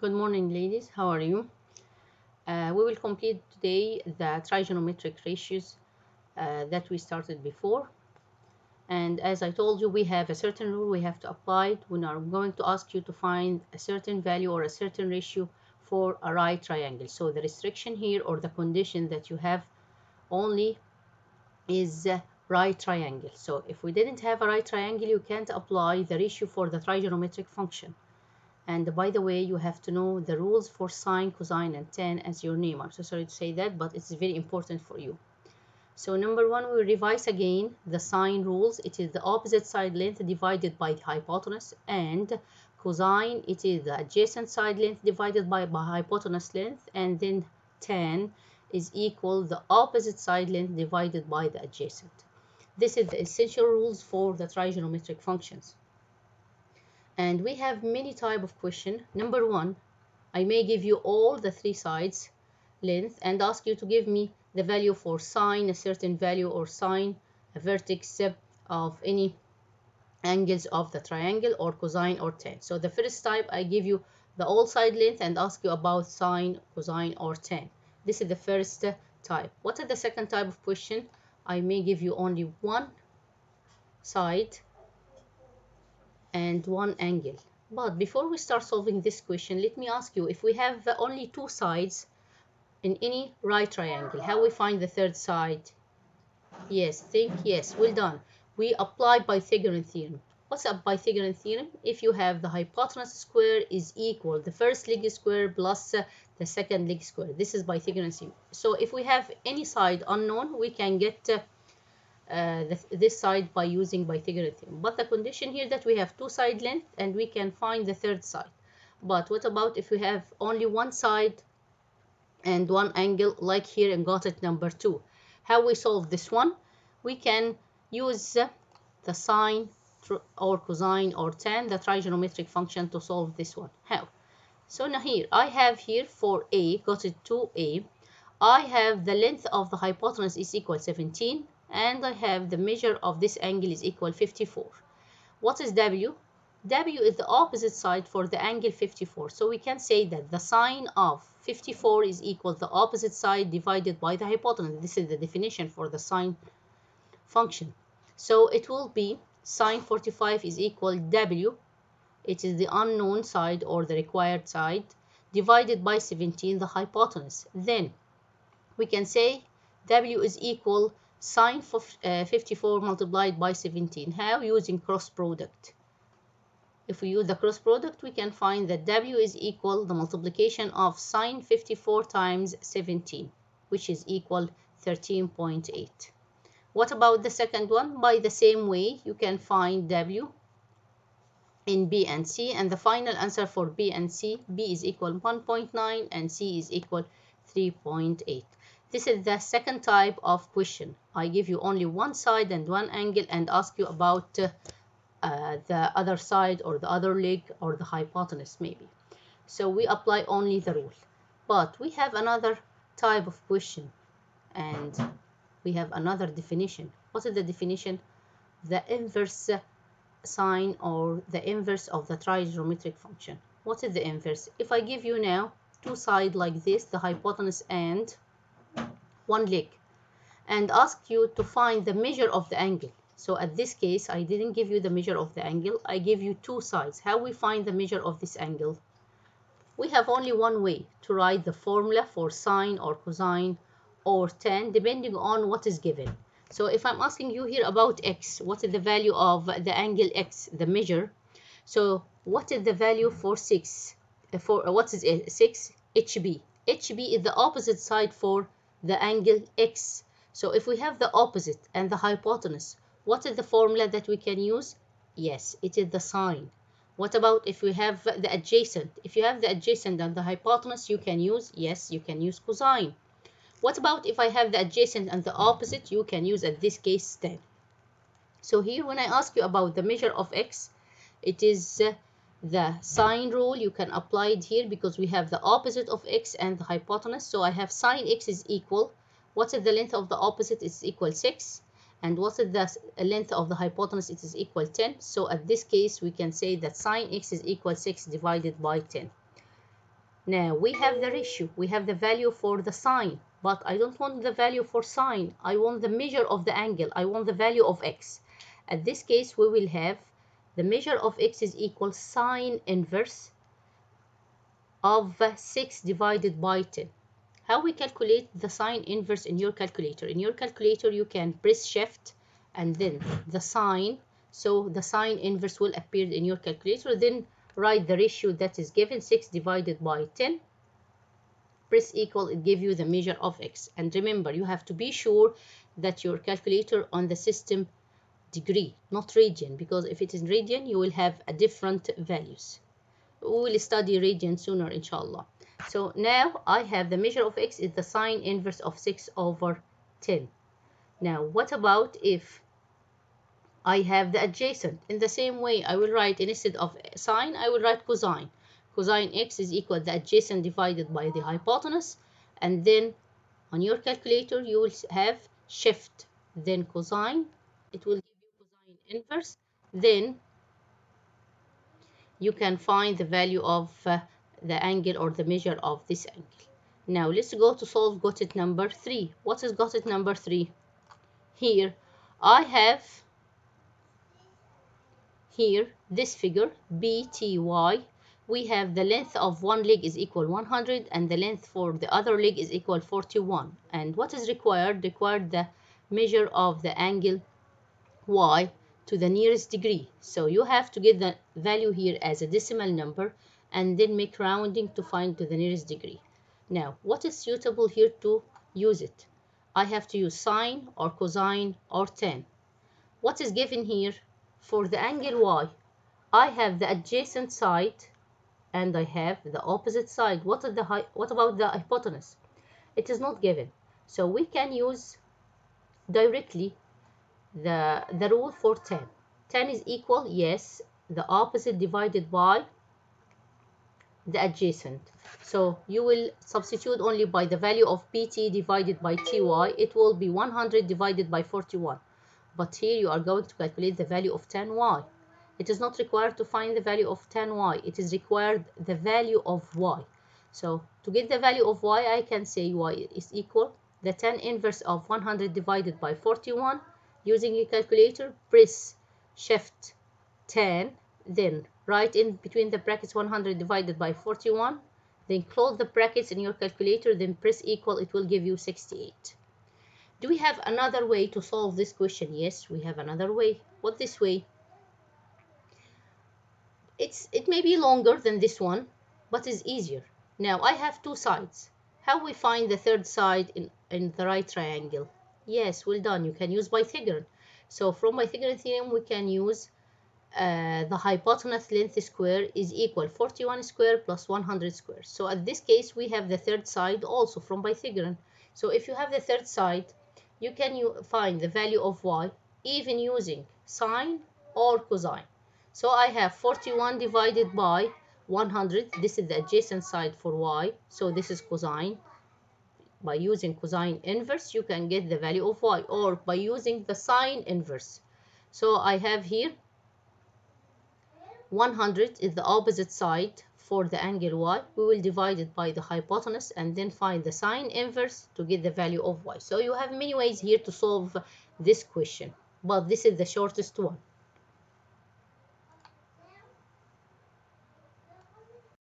Good morning, ladies. How are you? We will complete today the trigonometric ratios that we started before. And as I told you, we have a certain rule we have to apply it when I'm going to ask you to find a certain value or a certain ratio for a right triangle. So the restriction here, or the condition that you have only, is right triangle. So if we didn't have a right triangle, you can't apply the ratio for the trigonometric function. And by the way, you have to know the rules for sine, cosine, and tan as your name. I'm so sorry to say that, but it's very important for you. So number one, we revise again the sine rules. It is the opposite side length divided by the hypotenuse, and cosine, it is the adjacent side length divided by hypotenuse length, and then tan is equal the opposite side length divided by the adjacent. This is the essential rules for the trigonometric functions. And we have many type of question. Number one, I may give you all the three sides length and ask you to give me the value for sine a certain value, or sine a vertex of any angles of the triangle, or cosine or tan. So the first type, I give you the all side length and ask you about sine, cosine or tan. This is the first type. What is the second type of question? I may give you only one side and one angle. But before we start solving this question, let me ask you, if we have only two sides in any right triangle, how we find the third side? Yes, well done. We apply Pythagorean theorem. What's a Pythagorean theorem? If you have the hypotenuse square is equal the first leg square plus the second leg square. This is Pythagorean theorem. So if we have any side unknown, we can get this side by using Pythagorean theorem. But the condition here that we have two side length and we can find the third side. But what about if we have only one side and one angle, like here in Gothic number 2? How we solve this one? We can use the sine or cosine or tan, the trigonometric function, to solve this one. How? So now here I have here for A, Gothic 2A, I have the length of the hypotenuse is equal 17, and I have the measure of this angle is equal 54. What is W? W is the opposite side for the angle 54. So we can say that the sine of 54 is equal to the opposite side divided by the hypotenuse. This is the definition for the sine function. So it will be sine 45 is equal W, it is the unknown side or the required side, divided by 17, the hypotenuse. Then we can say W is equal sine 54 multiplied by 17. How? Using cross product. If we use the cross product, we can find that W is equal the multiplication of sine 54 times 17, which is equal 13.8. What about the second one? By the same way, you can find W in B and C, and the final answer for B and C, B is equal 1.9 and C is equal 3.8. This is the second type of question. I give you only one side and one angle and ask you about the other side or the other leg or the hypotenuse maybe. So we apply only the rule. But we have another type of question and we have another definition. What is the definition? The inverse sine or the inverse of the trigonometric function. What is the inverse? If I give you now two sides like this, the hypotenuse and one leg, and ask you to find the measure of the angle. So at this case, I didn't give you the measure of the angle. I give you two sides. How we find the measure of this angle? We have only one way to write the formula for sine or cosine or tan, depending on what is given. So if I'm asking you here about x, what is the value of the angle x, the measure? So what is the value for 6? What is it? 6? HB. HB is the opposite side for the angle x. So if we have the opposite and the hypotenuse, what is the formula that we can use? Yes, it is the sine. What about if we have the adjacent? If you have the adjacent and the hypotenuse, you can use, yes, you can use cosine. What about if I have the adjacent and the opposite? You can use, at this case, tan. So here when I ask you about the measure of x, it is the sine rule. You can apply it here because we have the opposite of x and the hypotenuse. So I have sine x is equal, what is the length of the opposite? It's equal 6. And what is the length of the hypotenuse? It is equal 10. So at this case, we can say that sine x is equal 6 divided by 10. Now we have the ratio, we have the value for the sine, but I don't want the value for sine. I want the measure of the angle. I want the value of x. At this case, we will have the measure of x is equal sine inverse of 6 divided by 10. How we calculate the sine inverse in your calculator? In your calculator, you can press shift and then the sine. So the sine inverse will appear in your calculator. Then write the ratio that is given, 6 divided by 10. Press equal, it gives you the measure of x. And remember, you have to be sure that your calculator on the system degree, not radian, because if it is radian, you will have a different values. We will study radian sooner, inshallah. So now I have the measure of x is the sine inverse of 6 over 10. Now, what about if I have the adjacent? In the same way, I will write, instead of sine, I will write cosine. Cosine x is equal to the adjacent divided by the hypotenuse. And then on your calculator, you will have shift, then cosine. It will give you cosine inverse. Then you can find the value of the angle or the measure of this angle. Now let's go to solve got it number 3. What is got it number 3? Here I have here this figure BTY. We have the length of one leg is equal 100 and the length for the other leg is equal 41. And what is required? Required the measure of the angle y to the nearest degree. So you have to get the value here as a decimal number and then make rounding to find to the nearest degree. Now, what is suitable here to use it? I have to use sine or cosine or tan. What is given here? For the angle y, I have the adjacent side and I have the opposite side. What about the hypotenuse? It is not given. So we can use directly the rule for tan. Tan is equal, yes, the opposite divided by the adjacent. So you will substitute only by the value of pt divided by ty. It will be 100 divided by 41. But here you are going to calculate the value of tan y. It is not required to find the value of tan y. It is required the value of y. So to get the value of y, I can say y is equal the tan inverse of 100 divided by 41. Using a calculator, press shift tan, then write in between the brackets 100 divided by 41, then close the brackets in your calculator, then press equal, it will give you 68. Do we have another way to solve this question? Yes, we have another way. What this way? It may be longer than this one, but is easier. Now I have two sides. How we find the third side in the right triangle? Yes, well done. You can use Pythagorean. So from Pythagorean theorem, we can use the hypotenuse length square is equal 41 square plus 100 square. So at this case, we have the third side also from Pythagorean. So if you have the third side, you can find the value of y even using sine or cosine. So I have 41 divided by 100. This is the adjacent side for y. So this is cosine. By using cosine inverse, you can get the value of y, or by using the sine inverse. So I have here 100 is the opposite side for the angle y. We will divide it by the hypotenuse and then find the sine inverse to get the value of y. So you have many ways here to solve this question, but this is the shortest one.